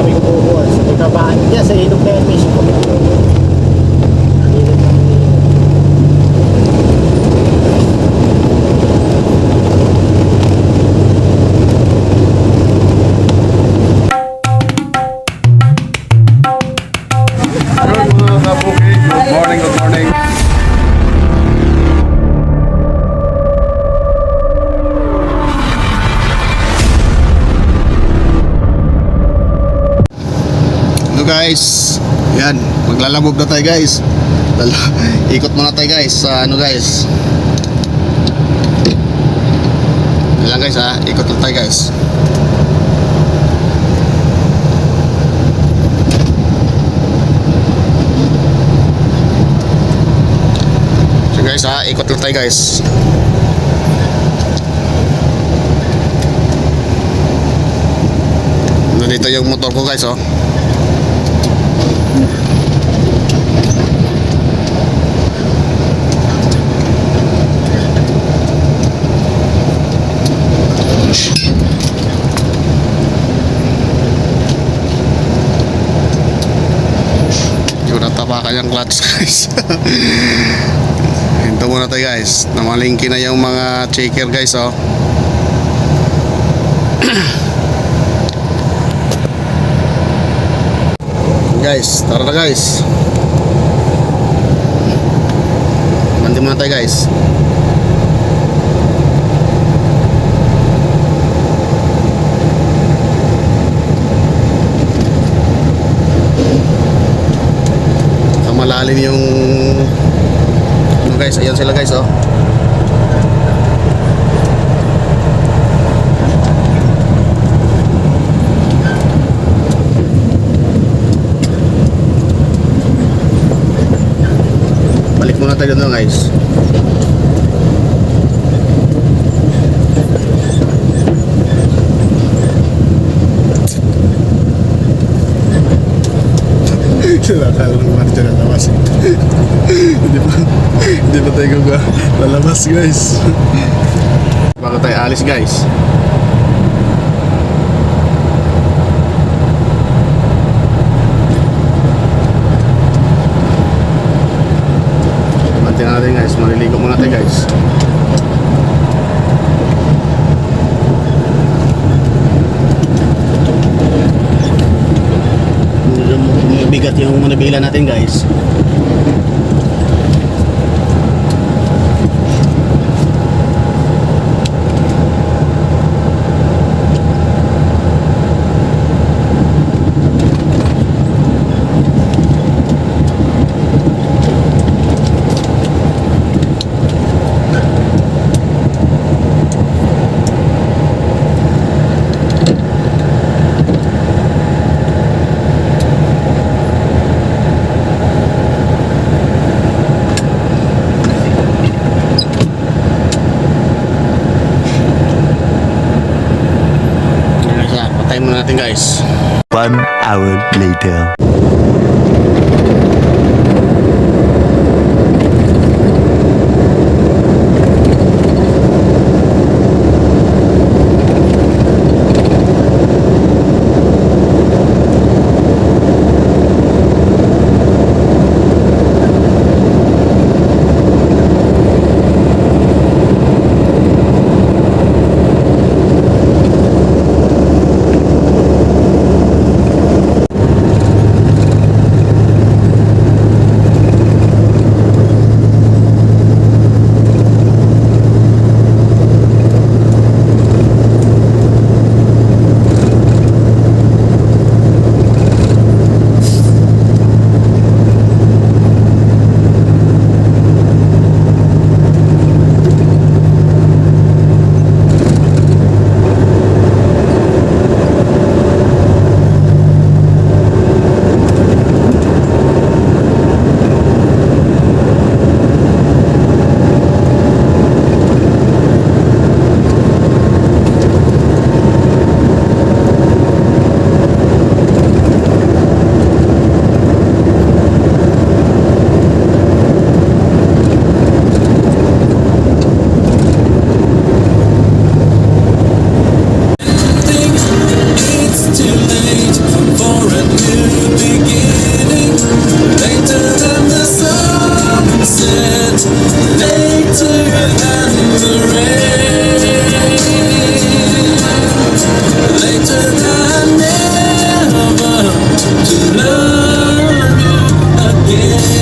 kami kumukuha sa pagkabaan niya sa ilog na yan mismo. Ilog ng Good morning. Hello guys, yan, maglalamove na tayo guys. Ikot muna tayo guys sa ano guys. Yan lang guys ha, ikot lang tayo guys. So guys ha, ikot lang tayo guys. Dito yung motor ko guys oh. Yung natapakan yung clutch guys. Hinto muna tayo guys. Namalingki na yung mga checker guys oh. Guys, tara na guys. Mandi muna tayo guys. Malalim yung ano guys, ayan sila guys oh. Balik muna tayo doon guys. Nakakala ng marcha na labas. Hindi pa tayo lalabas guys. Bago tayo alis guys. Bantin natin guys, maliligo muna tayo guys. Bigat yung nabila natin guys. Patayin muna natin guys. 1 hour later. said I never to love you again.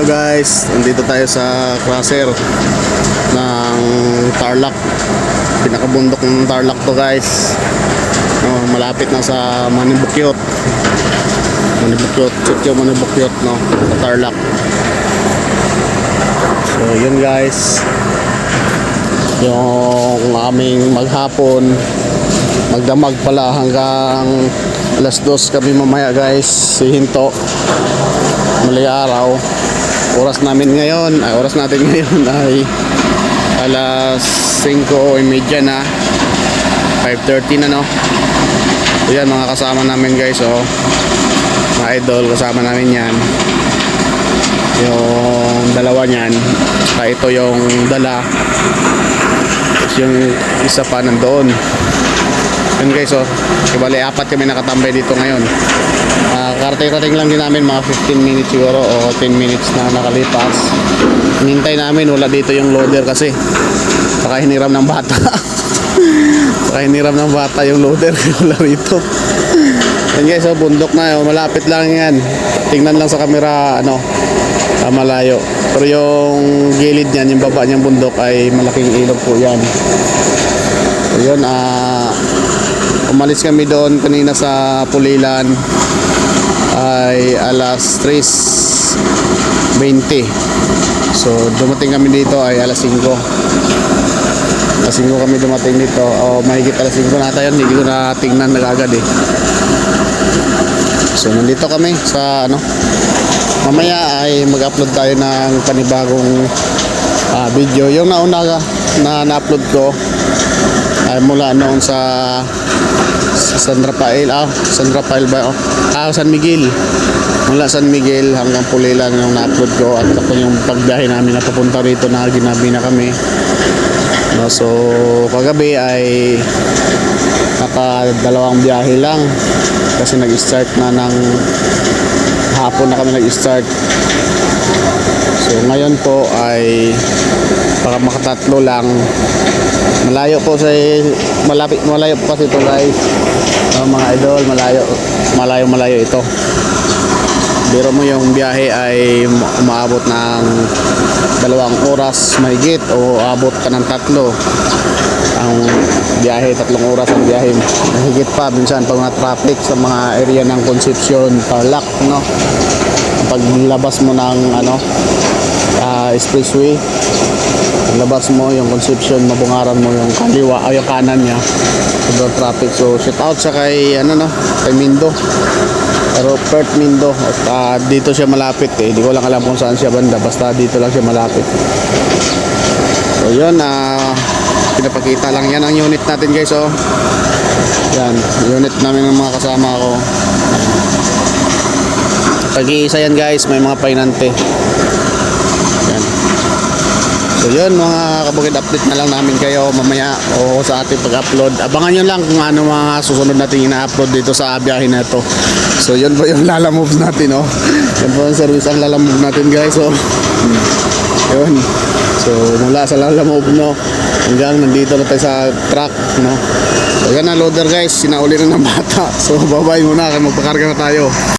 guys, nandito tayo sa crusher ng Tarlac. Pinakabundok ng Tarlac to guys. Malapit na sa Manibukyot. Sitio Manibukyot, no, sa Tarlac. So yun guys, yung aming maghapon, magdamag pala hanggang alas 2 kami mamaya guys, hihinto muli araw. Oras natin ngayon ay alas 5:30 na, 5:30 na, no. So yan, mga kasama namin guys, oh, mga idol, kasama namin yan, yung dalawa niyan, saka ito yung dala, tapos yung isa pa nandoon. Yun guys, oh, bali 4 kami nakatambay dito ngayon. Karating lang din namin, mga 15 minutes siguro o 10 minutes na nakalipas. Hinintay namin, wala dito yung loader kasi baka hiniram ng bata. Baka hiniram ng bata yung loader, wala rito. Yan guys, oh, bundok na, oh, malapit lang yan. Tingnan lang sa camera, ano, malayo. Pero yung gilid niyan, yung baba niyang bundok ay malaking ilog po yan. So yun, umalis kami doon kanina sa Pulilan ay alas 3:20. So dumating kami dito ay alas 5. Alas 5 kami dumating dito, o mahigit alas 5 na tayo, hindi ko na tingnan na agad eh. So nandito kami sa ano, mamaya ay mag-upload tayo ng panibagong video. Yung nauna na na-upload ko ay mula noon sa San Rafael, San Rafael ba? San Miguel. Mula San Miguel hanggang Pulilan yung na-upload ko, at ako yung pagbiyahe namin na papunta rito na ginabi na kami. No, so kagabi ay nakadalawang biyahe lang kasi nag-start na ng hapon na kami nag-start. So ngayon po ay baka makatatlo lang. Malayo po sa malayo po kasi ito guys, mga idol, malayo ito. Biro mo yung biyahe ay umaabot ng 2 oras mahigit, o abot pa ng 3 ang biyahe, 3 oras ang biyahe mahigit pa minsan pag mga traffic sa mga area ng Concepcion, Tarlac, no. Paglabas mo ng ano, expressway, labas mo yung Concepcion, mabungaran mo yung kaliwa o yung kanan niya, sobrang traffic. So shout out sa kay ano, no, kay Mindo, pero Perth Mindo, at dito siya malapit eh, hindi ko lang alam kung saan siya banda, basta dito lang siya malapit. So yun, pinapakita lang yan ang unit natin guys, oh. Yan, unit namin ng mga kasama ko. Pag-iisa yan guys, may mga painante. Yan. So yun mga kabukid, update na lang namin kayo mamaya o sa ating pag-upload. Abangan nyo lang kung ano mga susunod natin ina-upload dito sa biyahe na ito. So yun po yung Lala Move natin, oh. Yan po ang service ang Lala Move natin guys, oh. Yun. So mula sa Lala Move, no, hanggang nandito na tayo sa truck, no. So yan na loader guys, sinauli na ng bata. So bye-bye muna, magpakarga na tayo.